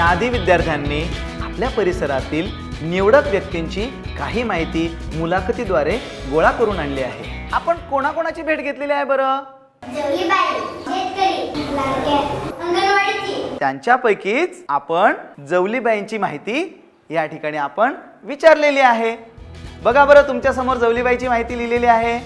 आधी विद्यार्थ्यांनी आपल्या परिसरातील निवडक व्यक्तींची काही माहिती मुलाखतीद्वारे गोळा करून आणली आहे. आपण कोणाकोणाची भेट घेतलेली आहे बरं? जवलीबाई, शेतकरी, लाडक्या, अंगणवाडीची. त्यांच्यापैकीच आपण जवलीबाईंची माहिती या ठिकाणी आपण विचारलेली आहे. बघा बरं, तुमच्या समोर जवलीबाईची माहिती लिहिलेली आहे.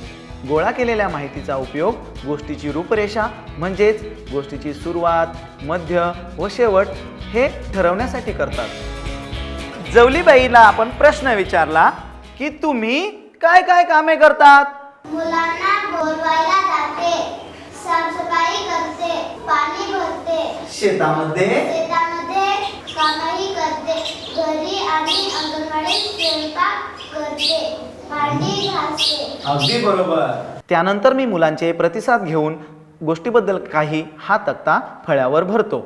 गोळा केलेल्या माहितीचा उपयोग गोष्टीची रूपरेषा म्हणजेच गोष्टीची सुरुवात, मध्य व शेवट हे ठरवण्यासाठी करतात. जवलीबाईला आपण प्रश्न विचारला की तुम्ही काय काय कामे करतात? मुलांना बोलवायला जाते, साफसफाई करते, पाणी भरते, शेतामध्ये कामही करते, घरी आणि अंगणवाडीत स्वयंपाक करते, भांडी घासते. अगदी बरोबर. त्यानंतर मी मुलांचे प्रतिसाद घेऊन गोष्टीबद्दल काही हा तक्ता फळ्यावर भरतो.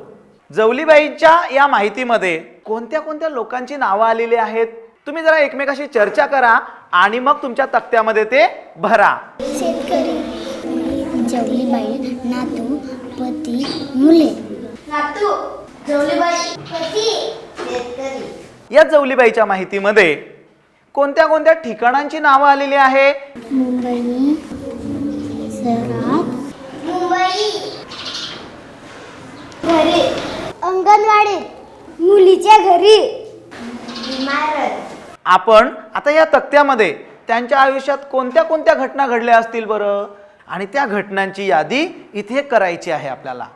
जवलीबाईंच्या या माहितीमध्ये कोणत्या कोणत्या लोकांची नावं आलेली आहेत तुम्ही जरा एकमेकाशी चर्चा करा आणि मग तुमच्या तक्त्यामध्ये ते भरा. शेतकरी, जवलीबाई, नातू, पती, मुले. नातू, जवलीबाई, पती, शेतकरी. या जवलीबाईच्या माहितीमध्ये कोणत्या कोणत्या ठिकाणांची नावं आलेली आहे? मुंबई, शहरात, मुंबई, घरी, अंगणवाडीत, मुलीच्या घरी, इमारत. आपण आता या तक्त्यामध्ये त्यांच्या आयुष्यात कोणत्या कोणत्या घटना घडल्या असतील बरं, आणि त्या घटनांची यादी इथे करायची आहे आपल्याला.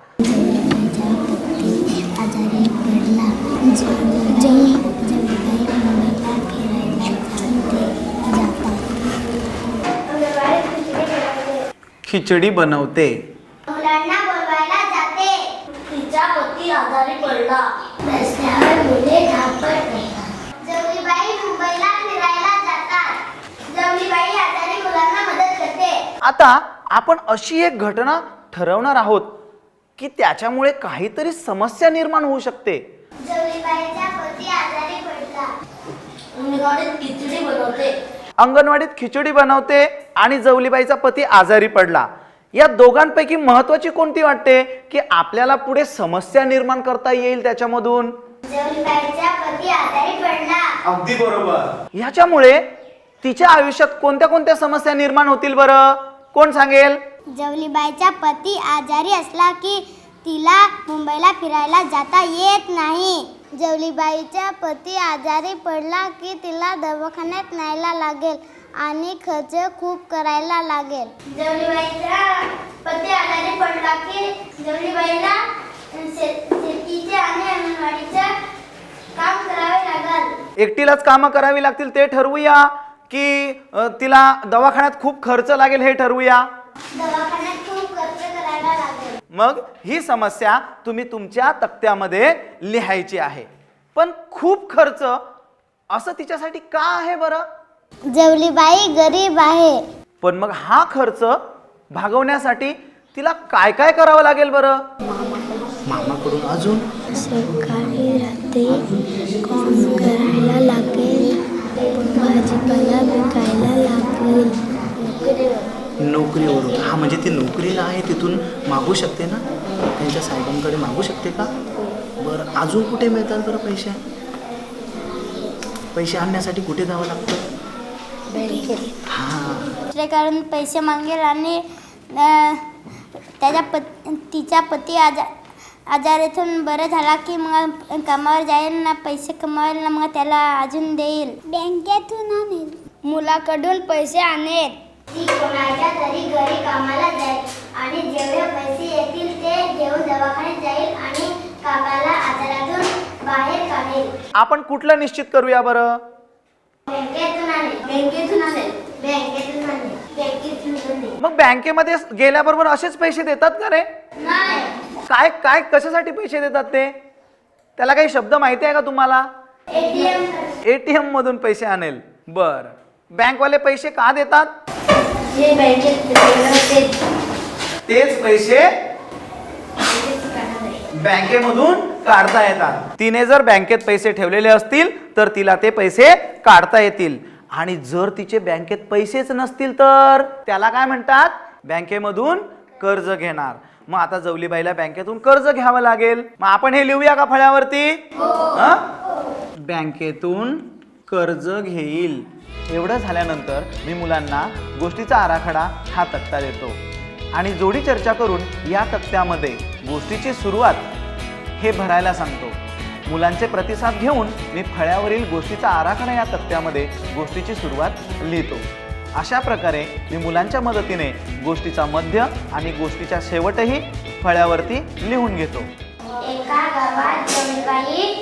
खिचडी बनवते, मुलांना बोलवायला जाते, तिचा पती आजारी पडला, रस्त्यावर मुले धावपळ करतात. जवलीबाई मुंबईला फिरायला जातात, जवलीबाई आजारी मुलांना मदत करते. आता आपण अशी एक घटना ठरवणार आहोत की त्याच्यामुळे काहीतरी समस्या निर्माण होऊ शकते. जवलीबाईचा पती आजारी पडला, अंगणवाडीत खिचडी बनवते आणि जवलीबाईचा पती आजारी पडला. या दोघांपैकी महत्वाची कोणती वाटते की आपल्याला पुढे समस्या निर्माण करता येईल त्याच्यामधून? जवलीबाईचा पती आजारी पडला. अगदी बरोबर. ह्याच्यामुळे तिच्या आयुष्यात कोणत्या कोणत्या समस्या निर्माण होतील बरं, कोण सांगेल? जवलीबाईचा पती आजारी असला की तिला मुंबईला फिरायला जाता येत नाही. जवलीबाईचा पती आजारी पडला की तिला दवाखान्यात न्यायला लागेल आणि खर्च खूप करायला लागेल. जवलीबाईचा पती आजारी पडला की जवलीबाईला शेतीचे आणि अंगणवाडीचे काम करावे लागेल. एकटीलाच कामं करावी लागतील ते ठरवूया की तिला दवाखान्यात खूप खर्च लागेल हे ठरवूया? दवाखान्यात खूप खर्च करायला लागेल. मग ही समस्या तुम्ही तुमच्या तक्त्यामध्ये लिहायची आहे. पण खूप खर्च असं तिच्यासाठी का आहे बरं? जवलीबाई गरीब आहे. पण मग हा खर्च भागवण्यासाठी तिला काय काय करावं लागेल बरं? मामाकडून अजून सकाळी रात्री काम करायला लागेल, भाजीपाला विकायला लागेल. नोकरीवरून. हा, म्हणजे ती नोकरीला आहे तिथून मागू शकते ना, त्यांच्या साहेबांकडे मागू शकते का? बरं, अजून कुठे मिळतात बरं पैसे? पैसे आणण्यासाठी कुठे जावं लागतं? हां, कारण पैसे मागेल आणि तिचा पती आजारातून बरं झाला की मग कामावर जाईल ना, पैसे कमावेल ना, मग त्याला अजून देईल. बँकेतून आणेल, मुलाकडून पैसे आणेल. ती कोणाच्या तरी घरी कामाला जाईल आणि जेवढे पैसे येतील ते घेऊन दवाखान्यात जाईल आणि कामाला आजारातून बाहेर काढेल. आपण कुठलं निश्चित करूया बरं? बँकेतून आणेल, बँकेतून आणेल, बँकेतून आणेल, बँकेतून आणेल. मग बँकेमध्ये गेल्याबरोबर असेच पैसे देतात का रे? नाही. काय काय कशासाठी पैसे देतात ते? त्याला काही शब्द माहिती आहे का तुम्हाला? एटीएम मधून पैसे आणेल. बर, बँकवाले पैसे का देतात? जे बँकेत तेच पैसे बँकेमधून काढता येतात. तिने जर बँकेत पैसे ठेवलेले असतील तर तिला ते पैसे काढता येतील. आणि जर तिचे बँकेत पैसेच नसतील तर त्याला काय म्हणतात? बँकेमधून कर्ज घेणार. मग आता जवलीबाईला बँकेतून कर्ज घ्यावं लागेल. मग आपण हे लिहूया का फळ्यावरती? बँकेतून कर्ज घेईल. एवढं झाल्यानंतर मी मुलांना गोष्टीचा आराखडा हा तक्ता देतो आणि जोडी चर्चा करून या तक्त्यामध्ये गोष्टीची सुरुवात हे भरायला सांगतो. मुलांचे प्रतिसाद घेऊन मी फळ्यावरील गोष्टीचा आराखडा या तक्त्यामध्ये गोष्टीची सुरुवात लिहितो. अशा प्रकारे मी मुलांच्या मदतीने गोष्टीचा मध्य आणि गोष्टीचा शेवटही फळ्यावरती लिहून घेतो. एका गावात जवलीबाई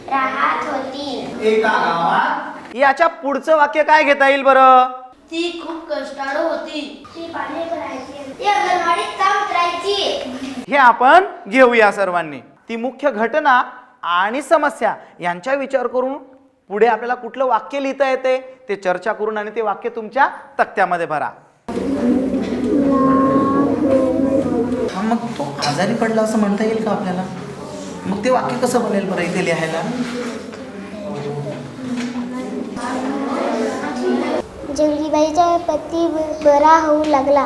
राहत होती. एका गावात. याच्या पुढचं वाक्य काय घेता येईल बरं? ती खूप कष्टाळू होती. ती पाणी भरायची. ती अंगणवाडीत काम करायची. हे आपण घेऊया सर्वांनी. ती मुख्य घटना आणि समस्या यांचा विचार करून पुढे आपल्याला कुठलं वाक्य लिहिता येते ते चर्चा करून आणि ते वाक्य तुमच्या तक्त्यामध्ये भरा. मग तो आजारी पडला असं म्हणता येईल का आपल्याला? मग ते वाक्य कसं बनेल बरं इथे लिहायला? जवलीबाईचा पती बरा होऊ लागला.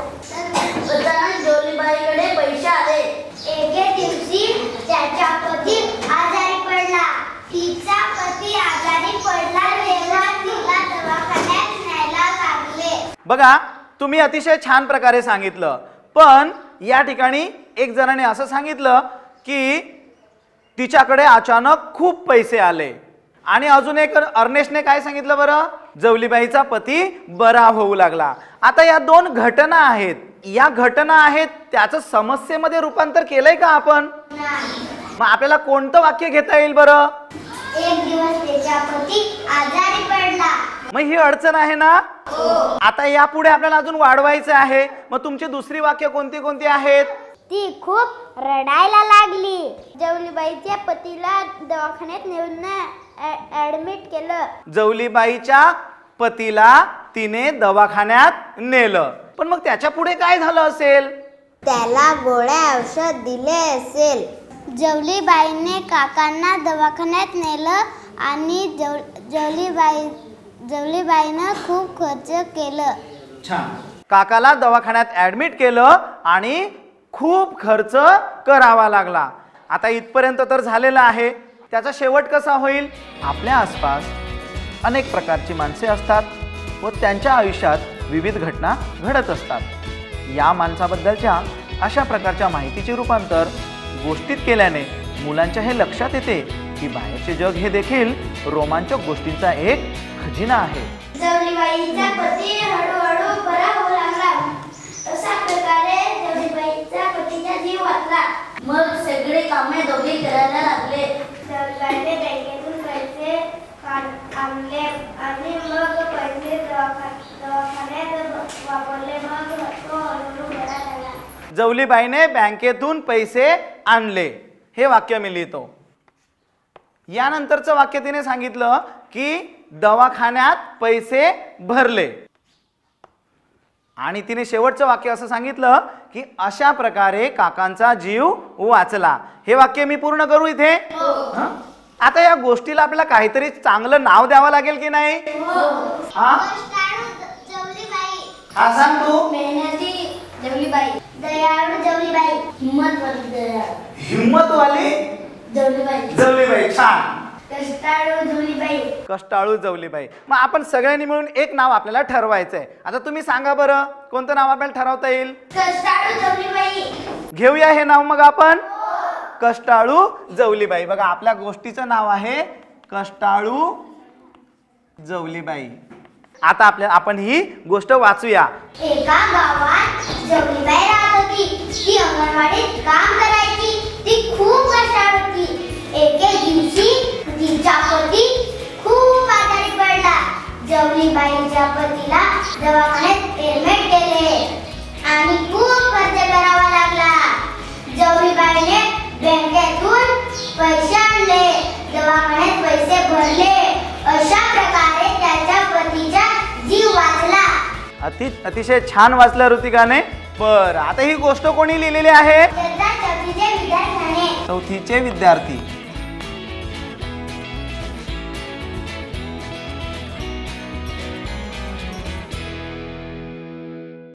जवलीबाईकडे पैसे आले. एके दिवशी त्याचा पती आजारी पडला. तिचा पती आजारी पडला तेव्हा तिला दवाखान्यात न्यायला लागले. बघा, तुम्ही अतिशय छान प्रकारे सांगितलं, पण या ठिकाणी एक जणाने असं सांगितलं की तिच्याकडे अचानक खूप पैसे आले आणि अजून एक अर्नेशने काय सांगितलं बरं? जवलीबाईचा पती बरा होऊ लागला. आता या दोन घटना आहेत. या घटना आहेत त्याचं समस्येमध्ये रूपांतर केलंय का आपण? मग आपल्याला कोणतं वाक्य घेता येईल बरं? एक दिवस त्याचा पती आजारी पडला. मग ही अडचण आहे ना? आता यापुढे आपल्याला अजून वाढवायचं आहे. मग तुमची दुसरी वाक्य कोणती कोणती आहेत? ती खूप रडायला लागली. जवलीबाईच्या पतीला दवाखान्यात नेऊन ऍडमिट केलं. जवलीबाईच्या पतीला तिने दवाखान्यात नेलं. पण मग त्याच्या पुढे काय झालं असेल? त्याला गोळ्या औषध दिले असेल. जवलीबाईने काकांना दवाखान्यात नेलं आणि जवलीबाईनं खूप खर्च केलं. छान. काकाला दवाखान्यात ऍडमिट केलं आणि खूप खर्च करावा लागला. आता इथपर्यंत तर झालेलं आहे. त्याचा शेवट कसा होईल? आपल्या आसपास अनेक प्रकारची माणसे असतात व त्यांच्या आयुष्यात विविध घटना घडत असतात. या माणसाबद्दलच्या अशा प्रकारच्या माहितीचे रूपांतर गोष्टीत केल्याने मुलांच्या हे लक्षात येते की बाहेरचे जग हे देखील रोमांचक गोष्टींचा एक खजिना आहे. जवलीबाईचा पती हळूहळू बरा होऊ लागला. अशा प्रकारे जवलीबाईचा पतीचा जीव वाचला. मग सगळे कामे दोघे करायला लागले. जवलीबाईने बँकेतून पैसे आणले आणि मग पैसे दवाखान्यात वापरले. मग तो हळूहळू बरा झाला. जवलीबाईने बँकेतून पैसे आणले. हे वाक्य मी लिहितो. यानंतरचं वाक्य तिने सांगितलं की दवाखान्यात पैसे भरले आणि तिने शेवटचं वाक्य असं सांगितलं की अशा प्रकारे काकांचा जीव वाचला. हे वाक्य मी पूर्ण करू इथे? आता या गोष्टीला आपल्याला काहीतरी चांगलं नाव द्यावं लागेल की नाही? हा सांग तू. मेहनती जवलीबाई, दयाळू जवलीबाई, हिम्मतवाली जवलीबाई. जवलीबाई. छान. कष्टाळू जवलीबाई. कष्टाळू जवलीबाई. मग आपण सगळ्यांनी मिळून एक नाव आपल्याला ठरवायचंय. आता तुम्ही सांगा बरं कोणतं नाव आपल्याला ठरवता येईल? कष्टाळू जवलीबाई. घेऊया हे नाव मग आपण. कष्टाळू जवलीबाई. बघा, आपल्या गोष्टीचं नाव आहे कष्टाळू जवलीबाई. आता आपण ही गोष्ट वाचूया. एका गावात जवलीबाई राहत होती. ती अंगणवाडीत काम करायची. ती खूप कष्टाळू होती. एके दिवशी तिचा पती खूप आजारी पडला. जवलीबाईच्या पतीला दवाखान्यात ऍडमिट केले आणि खूप खर्च करावा लागला. जवलीबाईने बँकेतून पैसे आणले, दवाखान्यात पैसे भरले. अशा प्रकारे त्याच्या पतीचा जीव वाचला. अतिशय छान वाचलं ऋतिकाने. बरं, आता ही गोष्ट कोणी लिहिलेली आहे? चौथीचे विद्यार्थ्याने. चौथीचे विद्यार्थी.